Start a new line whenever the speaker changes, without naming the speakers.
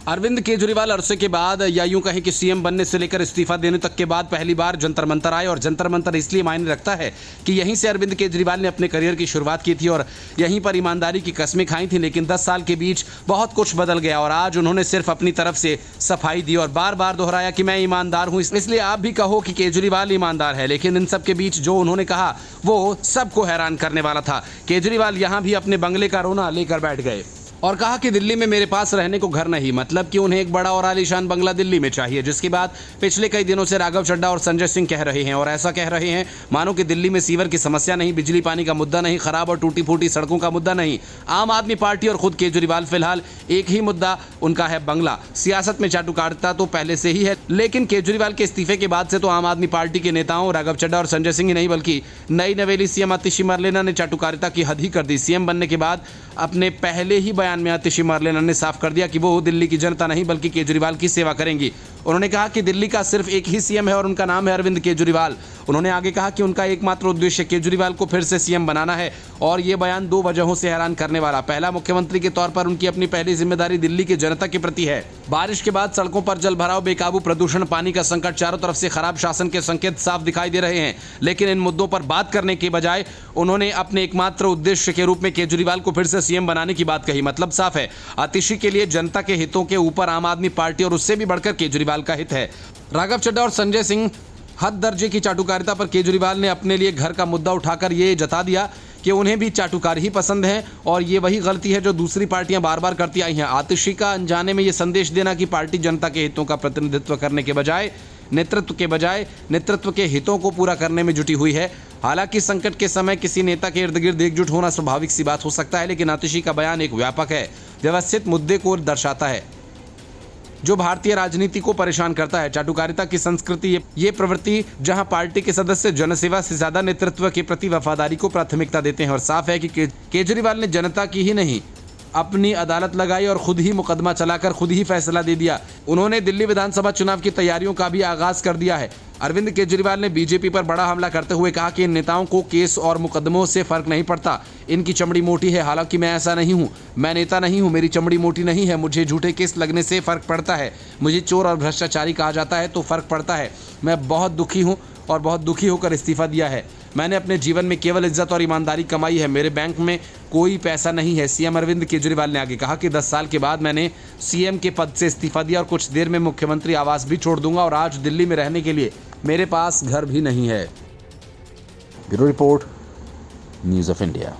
अरविंद केजरीवाल अरसे के बाद या यूं कहें कि सीएम बनने से लेकर इस्तीफा देने तक के बाद पहली बार जंतर मंतर आए। और जंतर मंतर इसलिए मायने रखता है कि यहीं से अरविंद केजरीवाल ने अपने करियर की शुरुआत की थी और यहीं पर ईमानदारी की कस्में खाई थी। लेकिन 10 साल के बीच बहुत कुछ बदल गया और आज उन्होंने सिर्फ अपनी तरफ से सफाई दी और बार बार दोहराया कि मैं ईमानदार हूं। इसलिए आप भी कहो कि केजरीवाल ईमानदार है। लेकिन इन सब के बीच जो उन्होंने कहा वो सबको हैरान करने वाला था। केजरीवाल यहां भी अपने बंगले का रोना लेकर बैठ गए और कहा कि दिल्ली में मेरे पास रहने को घर नहीं, मतलब कि उन्हें एक बड़ा और आलीशान बंगला दिल्ली में चाहिए। जिसकी बात पिछले कई दिनों से राघव चड्ढा और संजय सिंह कह रहे हैं और ऐसा कह रहे हैं मानो कि दिल्ली में सीवर की समस्या नहीं, बिजली पानी का मुद्दा नहीं, खराब और टूटी फूटी सड़कों का मुद्दा नहीं। आम आदमी पार्टी और खुद केजरीवाल फिलहाल एक ही मुद्दा उनका है बंगला। सियासत में चाटुकारिता तो पहले से ही है, लेकिन केजरीवाल के इस्तीफे के बाद से तो आम आदमी पार्टी के नेताओं राघव चड्ढा और संजय सिंह ही नहीं बल्कि नई नवेली सीएम आतिशी मरलेना ने चाटुकारिता की हद ही कर दी। सीएम बनने के बाद अपने पहले ही बयान में आतिशी मरलेना ने साफ कर दिया कि वो दिल्ली की जनता नहीं बल्कि केजरीवाल की सेवा करेंगी। उन्होंने कहा कि दिल्ली का सिर्फ एक ही सीएम है और उनका नाम है अरविंद केजरीवाल। उन्होंने आगे कहा कि उनका एकमात्र उद्देश्य केजरीवाल को फिर से सीएम बनाना है और ये बयान 2 वजहों से हैरान करने वाला। पहला, मुख्यमंत्री के तौर पर उनकी अपनी पहली जिम्मेदारी दिल्ली की जनता के प्रति है। बारिश के बाद सड़कों पर जल भराव, बेकाबू प्रदूषण, पानी का संकट, चारों तरफ से खराब शासन के संकेत साफ दिखाई दे रहे हैं। लेकिन इन मुद्दों पर बात करने के बजाय उन्होंने अपने एकमात्र उद्देश्य के रूप में केजरीवाल को फिर से सीएम बनाने की बात कही। मतलब साफ है, आतिशी के लिए जनता के हितों के ऊपर आम आदमी पार्टी और उससे भी बढ़कर केजरीवाल का हित है। राघव चड्ढा और संजय सिंह हद दर्जे की चाटुकारिता पर केजरीवाल ने अपने लिए घर का मुद्दा उठाकर ये जता दिया कि उन्हें भी चाटुकारी ही पसंद है और ये वही गलती है जो दूसरी पार्टियां बार बार करती आई हैं। आतिशी का अनजाने में ये संदेश देना कि पार्टी जनता के हितों का प्रतिनिधित्व करने के बजाय नेतृत्व के हितों को पूरा करने में जुटी हुई है। हालांकि संकट के समय किसी नेता के इर्द गिर्द एकजुट होना स्वाभाविक सी बात हो सकता है, लेकिन आतिशी का बयान एक व्यापक है, व्यवस्थित मुद्दे को दर्शाता है जो भारतीय राजनीति को परेशान करता है। चाटुकारिता की संस्कृति ये प्रवृत्ति जहां पार्टी के सदस्य जनसेवा से ज्यादा नेतृत्व के प्रति वफादारी को प्राथमिकता देते हैं। और साफ है कि केजरीवाल ने जनता की ही नहीं अपनी अदालत लगाई और खुद ही मुकदमा चलाकर खुद ही फैसला दे दिया। उन्होंने दिल्ली विधानसभा चुनाव की तैयारियों का भी आगाज कर दिया है। अरविंद केजरीवाल ने बीजेपी पर बड़ा हमला करते हुए कहा कि इन नेताओं को केस और मुकदमों से फर्क नहीं पड़ता, इनकी चमड़ी मोटी है। हालांकि मैं ऐसा नहीं हूं, मैं नेता नहीं हूं, मेरी चमड़ी मोटी नहीं है। मुझे झूठे केस लगने से फर्क पड़ता है, मुझे चोर और भ्रष्टाचारी कहा जाता है तो फर्क पड़ता है। मैं बहुत दुखी हूं और बहुत दुखी होकर इस्तीफा दिया है। मैंने अपने जीवन में केवल इज्जत और ईमानदारी कमाई है, मेरे बैंक में कोई पैसा नहीं है। सीएम अरविंद केजरीवाल ने आगे कहा कि 10 साल के बाद मैंने सीएम के पद से इस्तीफा दिया और कुछ देर में मुख्यमंत्री आवास भी छोड़ दूंगा और आज दिल्ली में रहने के लिए मेरे पास घर भी नहीं है। Bureau report, news of India.